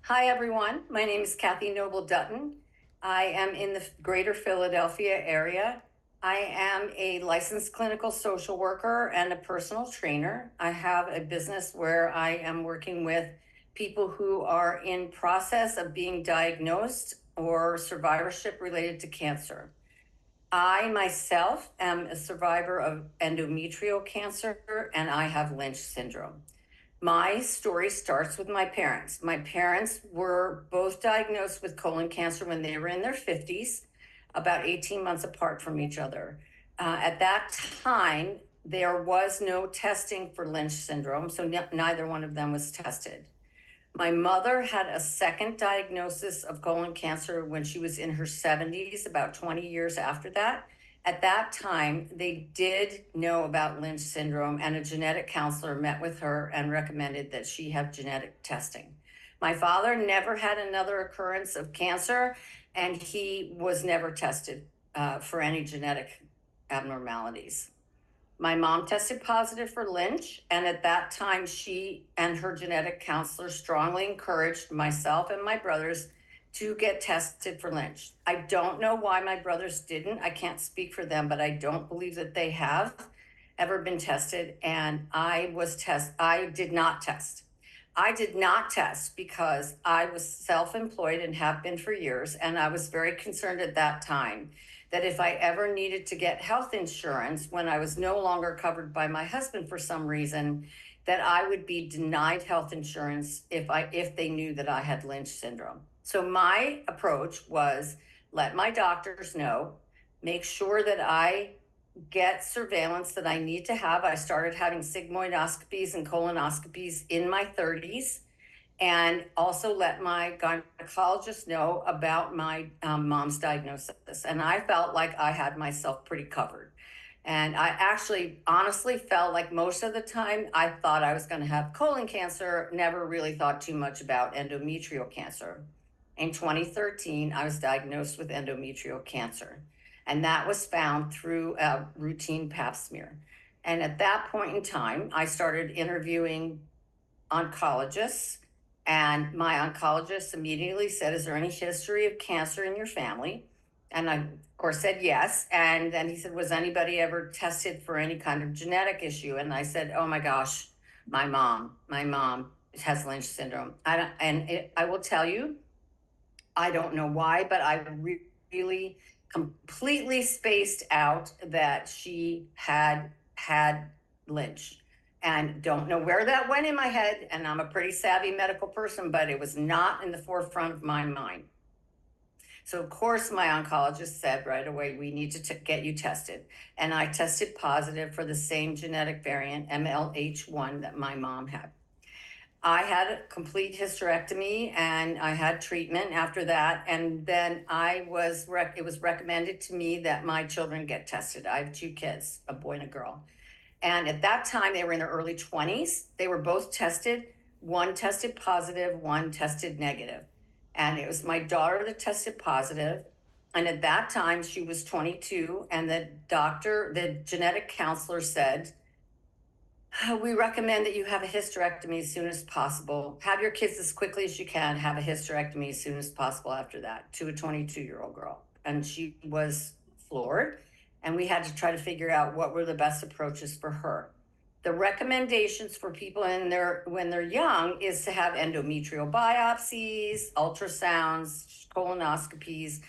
Hi, everyone. My name is Cathy Noble Dutton. I am in the greater Philadelphia area. I am a licensed clinical social worker and a personal trainer. I have a business where I am working with people who are in process of being diagnosed or survivorship related to cancer. I myself am a survivor of endometrial cancer and I have Lynch syndrome. My story starts with my parents. My parents were both diagnosed with colon cancer when they were in their 50s, about 18 months apart from each other. At that time, there was no testing for Lynch syndrome, so neither one of them was tested. My mother had a second diagnosis of colon cancer when she was in her 70s, about 20 years after that. At that time, they did know about Lynch syndrome, and a genetic counselor met with her and recommended that she have genetic testing. My father never had another occurrence of cancer, and he was never tested for any genetic abnormalities. My mom tested positive for Lynch, and at that time, she and her genetic counselor strongly encouraged myself and my brothers to get tested for Lynch. I don't know why my brothers didn't. I can't speak for them, but I don't believe that they have ever been tested. And I did not test. I did not test because I was self-employed and have been for years, and I was very concerned at that time that if I ever needed to get health insurance when I was no longer covered by my husband for some reason, that I would be denied health insurance if they knew that I had Lynch syndrome. So my approach was let my doctors know, make sure that I get surveillance that I need to have. I started having sigmoidoscopies and colonoscopies in my 30s, and also let my gynecologist know about my mom's diagnosis. And I felt like I had myself pretty covered. And I actually honestly felt like most of the time I thought I was going to have colon cancer, never really thought too much about endometrial cancer. In 2013, I was diagnosed with endometrial cancer, and that was found through a routine pap smear. And at that point in time, I started interviewing oncologists, and my oncologist immediately said, "Is there any history of cancer in your family?" And I, of course, said yes. And then he said, "Was anybody ever tested for any kind of genetic issue?" And I said, "Oh my gosh, my mom has Lynch syndrome." I will tell you, I don't know why, but I really completely spaced out that she had Lynch, and don't know where that went in my head. And I'm a pretty savvy medical person, but it was not in the forefront of my mind. So of course my oncologist said right away, "We need to get you tested." And I tested positive for the same genetic variant, MLH1, that my mom had. I had a complete hysterectomy and I had treatment after that. And then it was recommended to me that my children get tested. I have two kids, a boy and a girl. And at that time, they were in their early 20s. They were both tested. One tested positive, one tested negative. And it was my daughter that tested positive. And at that time, she was 22. And the genetic counselor said, "We recommend that you have a hysterectomy as soon as possible. Have your kids as quickly as you can. Have a hysterectomy as soon as possible after that," to a 22-year-old girl. And she was floored. And we had to try to figure out what were the best approaches for her. The recommendations for people when they're young is to have endometrial biopsies, ultrasounds, colonoscopies,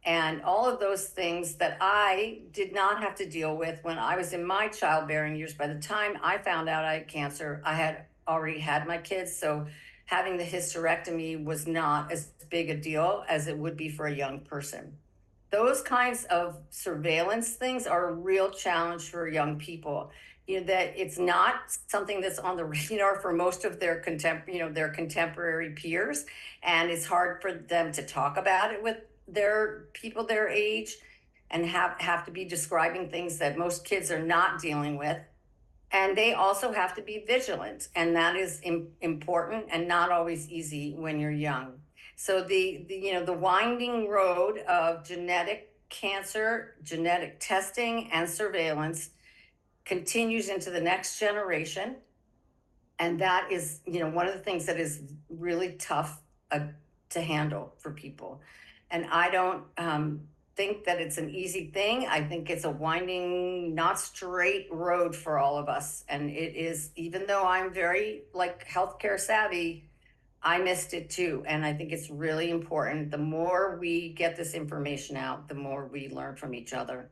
and all of those things that I did not have to deal with when I was in my childbearing years. By the time I found out I had cancer, I had already had my kids. So having the hysterectomy was not as big a deal as it would be for a young person. Those kinds of surveillance things are a real challenge for young people. That it's not something that's on the radar for most of their contemporary peers, and it's hard for them to talk about it with their people their age, and have to be describing things that most kids are not dealing with. And they also have to be vigilant, and that is important and not always easy when you're young. So the winding road of genetic cancer, genetic testing, and surveillance continues into the next generation. And that is, one of the things that is really tough to handle for people. And I don't think that it's an easy thing. I think it's a winding, not straight road for all of us. And it is, even though I'm very like healthcare savvy, I missed it too. And I think it's really important. The more we get this information out, the more we learn from each other.